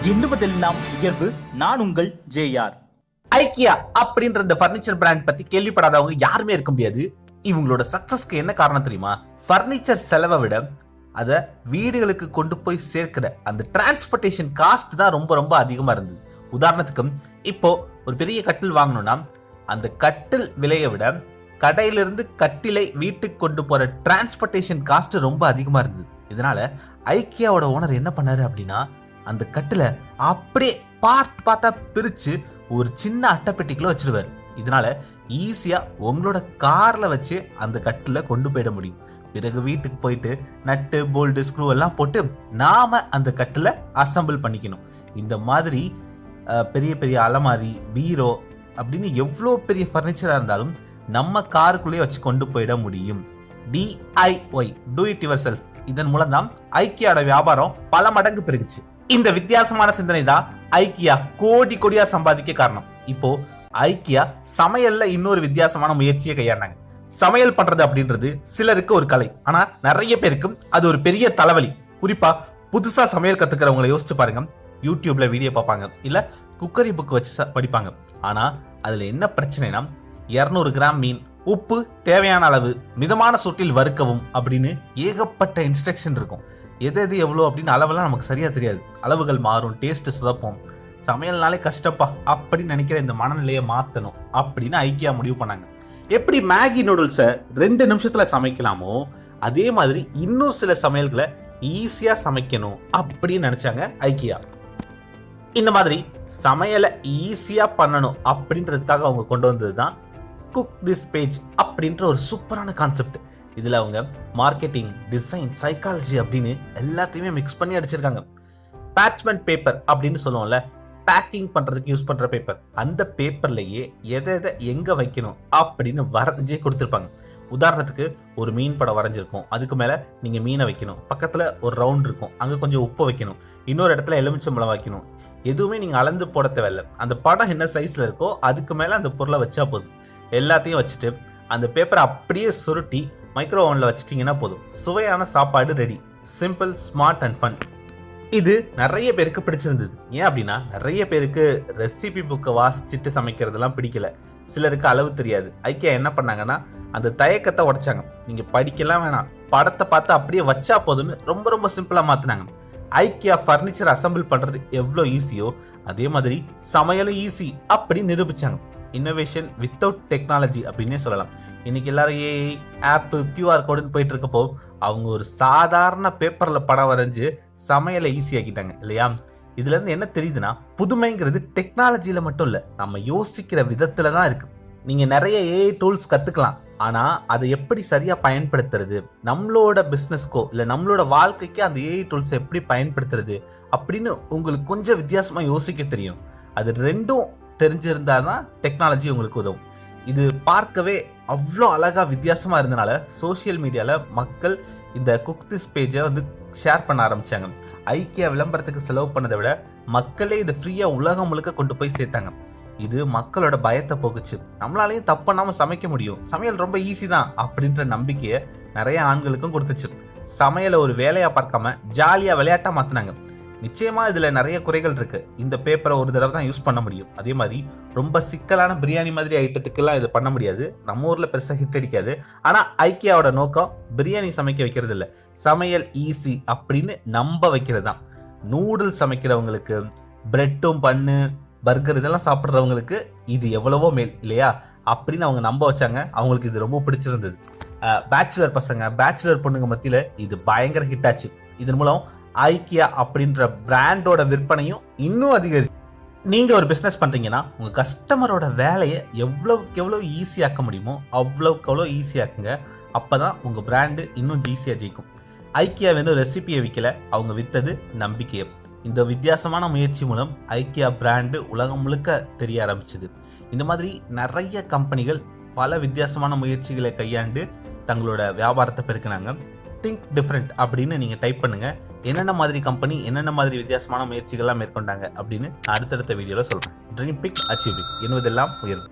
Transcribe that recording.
எண்ணுவதெல்லாம் உயர்வு. நான் உங்கள் ஜேஆர். ஐக்கியா அப்படின்ற இந்த பர்னிச்சர் பிராண்ட் பத்தி கேள்விப்படாதவங்க யாருமே இருக்க முடியாது. இவங்களோட சக்சஸ்க்கு என்ன காரணம் தெரியுமா? பர்னிச்சர் செலவை விட அத வீடுகளுக்கு கொண்டு போய் சேர்க்கிற அந்த டிரான்ஸ்போர்டேஷன் காஸ்ட் தான் ரொம்ப ரொம்ப அதிகமா இருந்தது. உதாரணத்துக்கு இப்போ ஒரு பெரிய கட்டில் வாங்கணும்னா அந்த கட்டில் விலையை விட கடையிலிருந்து கட்டிலை வீட்டுக்கு கொண்டு போற டிரான்ஸ்போர்டேஷன் காஸ்ட் ரொம்ப அதிகமா இருந்தது. இதனால ஐக்கியாவோட ஓனர் என்ன பண்ணாரு அப்படின்னா, அந்த கட்டில அப்படியே பார்ட்டா பிரிச்சு ஒரு சின்ன அட்டைப்பெட்டிக்குள்ள வச்சிருவாரு. இதனால ஈஸியா உங்களோட கார்ல வச்சு அந்த கட்டில கொண்டு போயிட முடியும். பிறகு வீட்டுக்கு போயிட்டு நட்டு போல்டு ஸ்க்ரூ எல்லாம் போட்டு நாம அந்த கட்டில அசம்பிள் பண்ணிக்கணும். இந்த மாதிரி பெரிய பெரிய அலமாரி, பீரோ அப்படின்னு எவ்வளோ பெரிய ஃபர்னிச்சரா இருந்தாலும் நம்ம காருக்குள்ளேயே வச்சு கொண்டு போயிட முடியும். DIY, do it your self, இதன் மூலம் தான் ஐக்கியாவோட வியாபாரம் பல மடங்கு பெருகுச்சு. இந்த வித்தியாசமான சிந்தனை தான் ஐக்கியா கோடி கோடியா சம்பாதிக்க காரணம். இப்போ ஐக்கியா சமையல்ல இன்னொரு வித்தியாசமான முயற்சியை கையாண்டாங்க. சமையல் பண்றது அப்படின்றது சிலருக்கு ஒரு கலை, ஆனா நிறைய பேருக்கு அது ஒரு பெரிய தலைவலி. குறிப்பா புதுசா சமையல் கத்துக்கிறவங்களை யோசிச்சு பாருங்க. யூடியூப்ல வீடியோ பார்ப்பாங்க, இல்ல குக்கரி புக் வச்சு படிப்பாங்க. ஆனா அதுல என்ன பிரச்சனைனா, 200 கிராம் மீன், உப்பு தேவையான அளவு, மிதமான சூட்டில் வறுக்கவும் அப்படின்னு ஏகப்பட்ட இன்ஸ்ட்ரக்ஷன் இருக்கும். எது எது எவ்வளோ அப்படின்னு அளவெல்லாம் நமக்கு சரியா தெரியாது. அளவுகள் மாறும், டேஸ்ட் சுதப்போம். சமையல்னாலே கஷ்டப்பா அப்படின்னு நினைக்கிற இந்த மனநிலையை மாத்தணும் அப்படின்னு ஐக்கியா முடிவு பண்ணாங்க. எப்படி மேகி நூடுல்ஸை 2 நிமிஷத்துல சமைக்கலாமோ அதே மாதிரி இன்னும் சில சமையல்களை ஈஸியா சமைக்கணும் அப்படின்னு நினைச்சாங்க ஐக்கியா. இந்த மாதிரி சமையலை ஈஸியா பண்ணணும் அப்படின்றதுக்காக அவங்க கொண்டு வந்தது தான் குக் திஸ் பேஜ் அப்படின்ற ஒரு சூப்பரான கான்செப்ட். இதுல அவங்க மார்க்கெட்டிங், டிசைன், சைக்காலஜி அப்படின்னு எல்லாத்தையுமே மிக்ஸ் பண்ணி அடிச்சிருக்காங்க. பார்ச்மெண்ட் பேப்பர் அப்படின்னு சொல்லுவோம்ல, பேக்கிங் பண்றதுக்கு யூஸ் பண்ற பேப்பர், அந்த பேப்பர்லயே எதை எதை எங்க வைக்கணும் அப்படின்னு வரைஞ்சே கொடுத்துருப்பாங்க. உதாரணத்துக்கு ஒரு மீன் படம் வரைஞ்சிருக்கும், அதுக்கு மேல நீங்க மீனை வைக்கணும், பக்கத்துல ஒரு ரவுண்ட் இருக்கும், அங்க கொஞ்சம் உப்பு வைக்கணும், இன்னொரு இடத்துல எலுமிச்சம்பழம் வைக்கணும். எதுவுமே நீங்க அளந்து போட தேவையில்ல. அந்த படம் என்ன சைஸ்ல இருக்கோ அதுக்கு மேல அந்த பொருளை வச்சா போதும். எல்லாத்தையும் வச்சுட்டு அந்த பேப்பரை அப்படியே சுருட்டி மைக்ரோ ஓவன்ல வச்சிட்டீங்கன்னா போதும். சுவையான சாப்பாடு ready. Simple, smart and fun. இது நிறைய பேருக்கு பிடிச்சிருந்தது. ஏன் அப்படின்னா, நிறைய பேருக்கு ரெசிபி புக்கை வாசிச்சுட்டு சமைக்கிறதெல்லாம் பிடிக்கல. சிலருக்கு அளவு தெரியாது. ஐக்கியா என்ன பண்ணாங்கன்னா, அந்த தயக்கத்தை உடைச்சாங்க. நீங்க படிக்கலாம் வேணாம், படத்தை பார்த்து அப்படியே வச்சா போதும்னு ரொம்ப ரொம்ப சிம்பிளா மாத்தினாங்க. ஐக்கியா பர்னிச்சர் அசம்பிள் பண்றது எவ்வளோ ஈஸியோ அதே மாதிரி சமையலும் ஈஸி அப்படின்னு நிரூபிச்சாங்க. இன்னோவேஷன் வித்தவுட் டெக்னாலஜி அப்படின்னே சொல்லலாம். இன்னைக்கு எல்லாரும் ஏஐ, ஆப், QR கோடுன்னு போயிட்டு இருக்கப்போ அவங்க ஒரு சாதாரண பேப்பர்ல படம் வரைஞ்சு சமையலை ஈஸி ஆக்கிட்டாங்க இல்லையா? இதுல இருந்து என்ன தெரியுதுன்னா, புதுமைங்கிறது டெக்னாலஜியில மட்டும் இல்ல, நம்ம யோசிக்கிற விதத்துல தான் இருக்கு. நீங்க நிறைய ஏஐ டூல்ஸ் கத்துக்கலாம், ஆனா அதை எப்படி சரியா பயன்படுத்துறது, நம்மளோட பிசினஸ்க்கோ இல்ல நம்மளோட வாழ்க்கைக்கு அந்த ஏஐ டூல்ஸ் எப்படி பயன்படுத்துறது அப்படின்னு உங்களுக்கு கொஞ்சம் வித்தியாசமா யோசிக்க தெரியும். அது ரெண்டும் தெரிஞ்சிருந்தாதான் டெக்னாலஜி உங்களுக்கு உதவும். இது பார்க்கவே அவ்வளோ அழகா வித்தியாசமா இருந்தனால சோசியல் மீடியால மக்கள் இந்த குக் திஸ் பேஜை ஷேர் பண்ண ஆரம்பிச்சாங்க. ஐக்கியா விளம்பரத்துக்கு செலவு பண்ணதை விட மக்களே இதை ஃப்ரீயா உலகம் முழுக்க கொண்டு போய் சேர்த்தாங்க. இது மக்களோட பயத்தை போக்குச்சு. நம்மளாலையும் தப்பானாம சமைக்க முடியும், சமையல் ரொம்ப ஈஸி தான் அப்படின்ற நம்பிக்கையை நிறைய ஆண்களுக்கும் கொடுத்துச்சு. சமையலை ஒரு வேலையா பார்க்காம ஜாலியா விளையாட்டா மாத்தினாங்க. நிச்சயமா இதுல நிறைய குறைகள் இருக்கு. இந்த பேப்பரை ஒரு தடவை தான் யூஸ் பண்ண முடியும். அதே மாதிரி ரொம்ப சிக்கலான பிரியாணி மாதிரி ஐட்டத்துக்கெல்லாம் இது பண்ண முடியாது. நம்ம ஊர்ல பெருசா ஹிட் அடிக்காது. ஆனா ஐக்கியாவோட நோக்கம் பிரியாணி சமைக்க வைக்கிறது இல்ல, சமையல் ஈஸி அப்படின்னு நம்ப வைக்கிறது தான். நூடுல்ஸ் சமைக்கிறவங்களுக்கு, பிரெட்டும் பண்ணு, பர்கர் இதெல்லாம் சாப்பிட்றவங்களுக்கு இது எவ்வளவோ மேல் இல்லையா அப்படின்னு அவங்க நம்ப வச்சாங்க. அவங்களுக்கு இது ரொம்ப பிடிச்சிருந்தது. பேச்சுலர் பசங்க, பேச்சுலர் பொண்ணுங்க மத்தியில இது பயங்கர ஹிட் ஆச்சு. இதன் மூலம் ஐக்கியா அப்படின்ற பிராண்டோட விற்பனையும் இன்னும் அதிகரிக்கும். நீங்க ஒரு பிசினஸ் பண்றீங்கன்னா உங்க கஸ்டமரோட வேலையை எவ்வளவுக்கு எவ்வளவு ஈஸியாக்க முடியுமோ அவ்வளவுக்கு அவ்வளோ ஈஸியாக்குங்க. அப்பதான் உங்க பிராண்டு இன்னும் ஈஸியா ஜெயிக்கும். ஐக்கியா வெறும் ரெசிபியை விற்கல, அவங்க வித்தது நம்பிக்கையை. இந்த வித்தியாசமான முயற்சி மூலம் ஐக்கியா பிராண்டு உலகம் முழுக்க தெரிய ஆரம்பிச்சது. இந்த மாதிரி நிறைய கம்பெனிகள் பல வித்தியாசமான முயற்சிகளை கையாண்டு தங்களோட வியாபாரத்தை பெருக்கினாங்க. திங்க் டிஃப்ரெண்ட் அப்படின்னு நீங்க டைப் பண்ணுங்க. என்னென்ன மாதிரி கம்பெனி என்னென்ன மாதிரி வித்தியாசமான முயற்சிகள்லாம் மேற்கொண்டாங்க அப்படின்னு அடுத்தடுத்த வீடியோல சொல்றேன். ட்ரீம் பிக், அச்சீவ் பிக் என்பதெல்லாம் உயரும்.